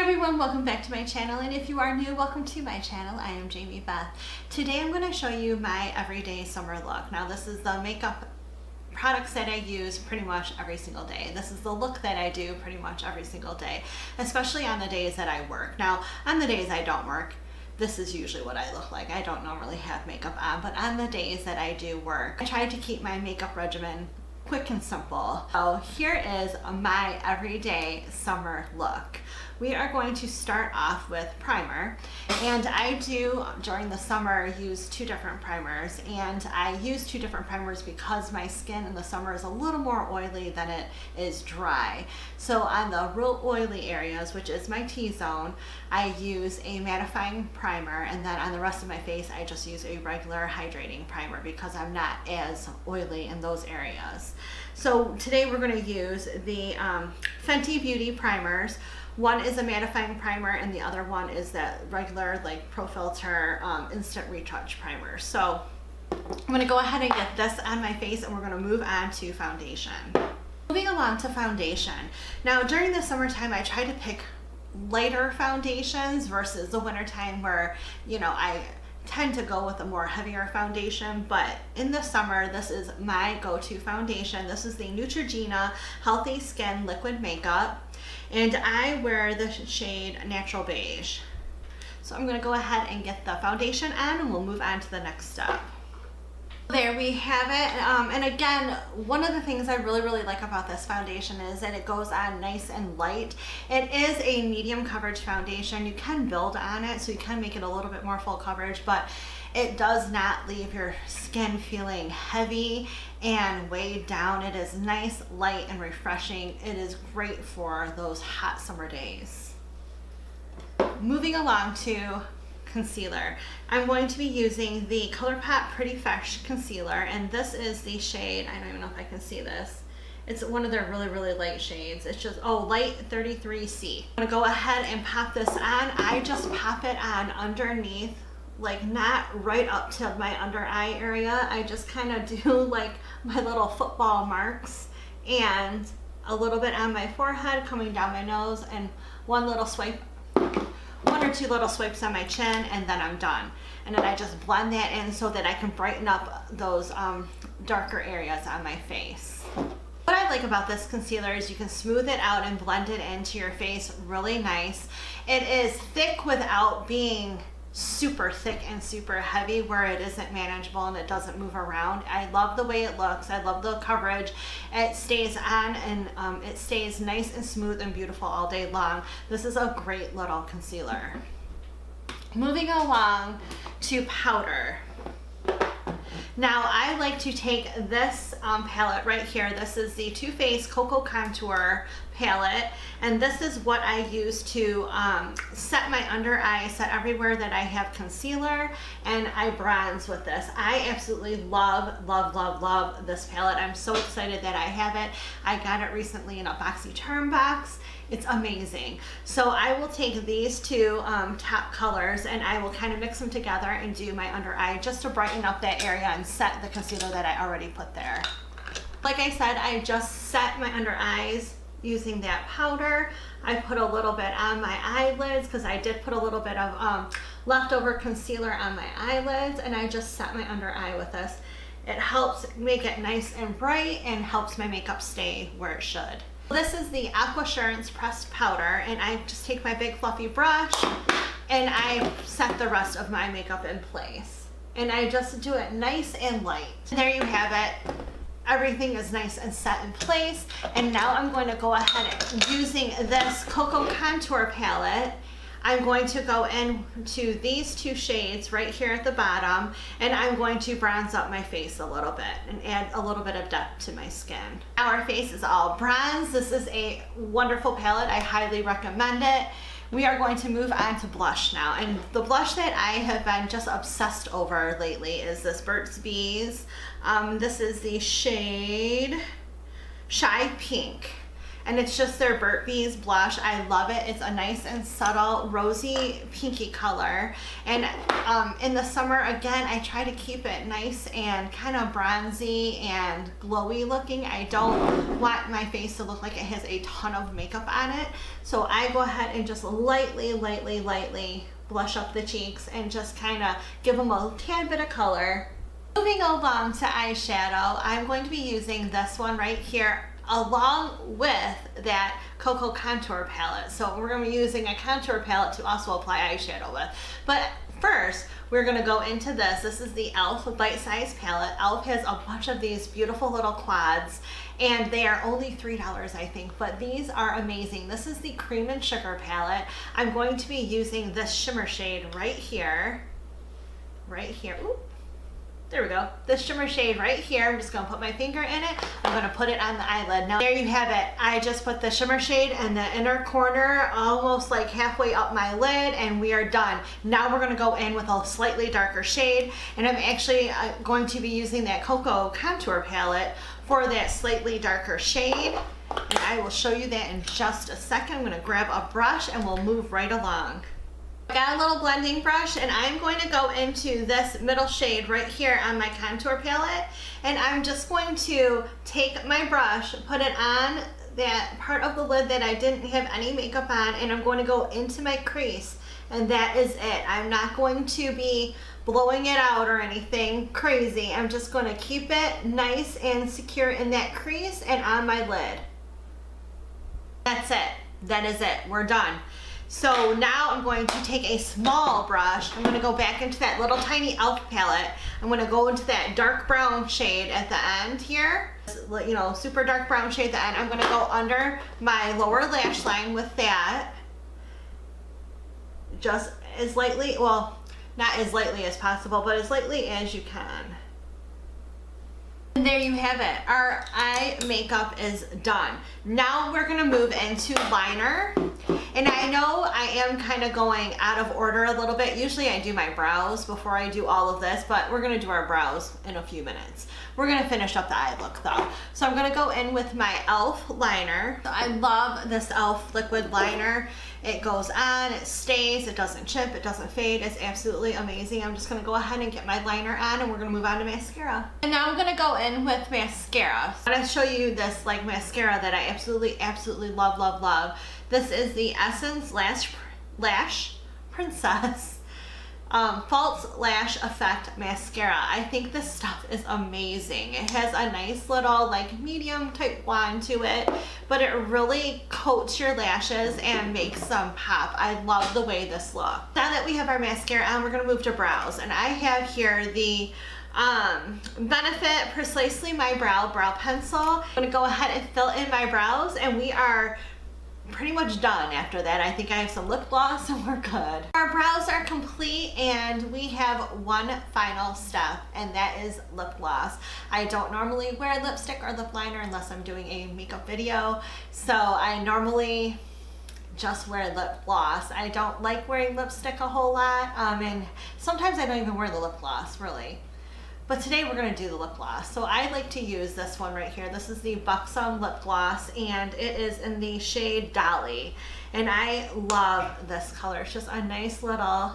everyone, welcome back to my channel, and if you are new, welcome to my channel. I am Jamie Beth. Today I'm going to show you my everyday summer look. Now this is the makeup products that I use pretty much every single day. This is the look that I do pretty much every single day, especially on the days that I work. Now on the days I don't work, this is usually what I look like. I don't normally have makeup on, but on the days that I do work, I try to keep my makeup regimen quick and simple. So here is my everyday summer look. We are going to start off with primer, and I do during the summer use two different primers, and I use two different primers because my skin in the summer is a little more oily than it is dry. So on the real oily areas, which is my T-zone, I use a mattifying primer, and then on the rest of my face I just use a regular hydrating primer because I'm not as oily in those areas. So today we're going to use the Fenty Beauty primers. One is a mattifying primer and the other one is that regular like Pro Filter instant retouch primer. So I'm going to go ahead and get this on my face, and we're going to move on to foundation. Moving along to foundation. Now during the summertime I try to pick lighter foundations versus the wintertime where, you know, I tend to go with a more heavier foundation, but in the summer this is my go-to foundation. This is the Neutrogena Healthy Skin Liquid Makeup, and I wear the shade Natural Beige. So I'm going to go ahead and get the foundation on, and we'll move on to the next step. There we have it, and again, one of the things I really like about this foundation is that it goes on nice and light. It is a medium coverage foundation. You can build on it, so you can make it a little bit more full coverage, but it does not leave your skin feeling heavy and weighed down. It is nice, light, and refreshing. It is great for those hot summer days. Moving along to concealer. I'm going to be using the ColourPop Pretty Fresh concealer, and this is the shade, I don't even know if I can see this. It's one of their really light shades. It's just, light 33C. I'm gonna go ahead and pop this on. I just pop it on underneath, like not right up to my under eye area. I just kind of do like my little football marks and a little bit on my forehead coming down my nose, and one or two little swipes on my chin, and then I'm done. And then I just blend that in so that I can brighten up those darker areas on my face. What I like about this concealer is you can smooth it out and blend it into your face really nice. It is thick without being super thick and super heavy where it isn't manageable and it doesn't move around. I love the way it looks. I love the coverage. It stays on, and it stays nice and smooth and beautiful all day long. This is a great little concealer. Moving along to powder. Now I like to take this palette right here. This is the Too Faced Cocoa Contour palette, and this is what I use to set my under eye, set everywhere that I have concealer, and I bronze with this. I absolutely love this palette. I'm so excited that I have it. I got it recently in a BoxyCharm box. It's amazing. So I will take these two top colors, and I will kind of mix them together and do my under eye just to brighten up that area and set the concealer that I already put there. Like I said, I just set my under eyes using that powder. I put a little bit on my eyelids because I did put a little bit of leftover concealer on my eyelids, and I just set my under eye with this. It helps make it nice and bright and helps my makeup stay where it should. This is the Aquasurance pressed powder, and I just take my big fluffy brush and I set the rest of my makeup in place. And I just do it nice and light. There you have it. Everything is nice and set in place. And now I'm going to go ahead and using this Cocoa Contour palette, I'm going to go into these two shades right here at the bottom, and I'm going to bronze up my face a little bit and add a little bit of depth to my skin. Now our face is all bronze. This is a wonderful palette. I highly recommend it. We are going to move on to blush now, and the blush that I have been just obsessed over lately is this Burt's Bees. This is the shade Shy Pink. and it's just their Burt's Bees blush. I love it. It's a nice and subtle rosy pinky color, and in the summer, again, I try to keep it nice and kind of bronzy and glowy looking. I don't want my face to look like it has a ton of makeup on it, so I go ahead and just lightly blush up the cheeks and just kind of give them a tad bit of color. Moving along to eyeshadow, I'm going to be using this one right here along with that Cocoa Contour palette. So we're going to be using a contour palette to also apply eyeshadow with. But first, we're going to go into this. This is the e.l.f. Bite Size palette. e.l.f. has a bunch of these beautiful little quads, and they are only $3, I think, but these are amazing. This is the Cream and Sugar palette. I'm going to be using this shimmer shade right here. Ooh. There we go. This shimmer shade right here. I'm just going to put my finger in it. I'm going to put it on the eyelid. Now there you have it. I just put the shimmer shade in the inner corner, almost like halfway up my lid, and we are done. Now we're going to go in with a slightly darker shade, and I'm actually going to be using that Cocoa Contour palette for that slightly darker shade, and I will show you that in just a second. I'm going to grab a brush and we'll move right along. I got a little blending brush, and I'm going to go into this middle shade right here on my contour palette, and I'm just going to take my brush, put it on that part of the lid that I didn't have any makeup on, and I'm going to go into my crease, and that is it. I'm not going to be blowing it out or anything crazy. I'm just going to keep it nice and secure in that crease and on my lid. That's it. That is it. We're done. So now I'm going to take a small brush. I'm going to go back into that little tiny e.l.f. palette. I'm going to go into that dark brown shade at the end here. You know, super dark brown shade at the end. I'm going to go under my lower lash line with that. Just as lightly, well, not as lightly as possible, but as lightly as you can. And there you have it. Our eye makeup is done. Now we're going to move into liner. And I know I am kind of going out of order a little bit. Usually I do my brows before I do all of this, but we're going to do our brows in a few minutes. We're going to finish up the eye look though. So I'm going to go in with my e.l.f. liner. So I love this e.l.f. liquid liner. It goes on, it stays, it doesn't chip, it doesn't fade. It's absolutely amazing. I'm just going to go ahead and get my liner on, and we're going to move on to mascara. And now I'm going to go in with mascara. I'm going to show you this like mascara that I absolutely love. This is the Essence Lash Princess False Lash Effect Mascara. I think this stuff is amazing. It has a nice little like medium type wand to it, but it really coats your lashes and makes them pop. I love the way this looks. Now that we have our mascara on, we're going to move to brows, and I have here the Benefit Precisely My Brow Pencil. I'm going to go ahead and fill in my brows, and we are pretty much done after that. I think I have some lip gloss and we're good. Our brows are complete, and we have one final step, and that is lip gloss. I don't normally wear lipstick or lip liner unless I'm doing a makeup video, so I normally just wear lip gloss. I don't like wearing lipstick a whole lot, and sometimes I don't even wear the lip gloss really. But today we're going to do the lip gloss. So I like to use this one right here. This is the Buxom lip gloss, and it is in the shade Dolly. And I love this color. It's just a nice little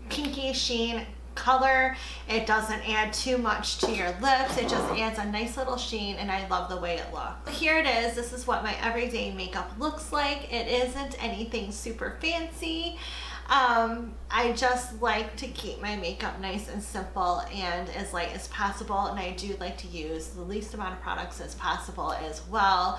pinky sheen color. It doesn't add too much to your lips. It just adds a nice little sheen, and I love the way it looks. Here it is. This is what my everyday makeup looks like. It isn't anything super fancy. I just like to keep my makeup nice and simple and as light as possible, and I do like to use the least amount of products as possible as well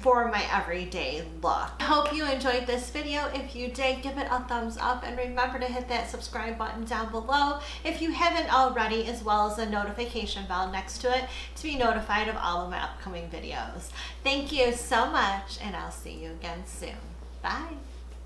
for my everyday look. I hope you enjoyed this video. If you did, give it a thumbs up, and remember to hit that subscribe button down below if you haven't already, as well as the notification bell next to it to be notified of all of my upcoming videos. Thank you so much, and I'll see you again soon. Bye.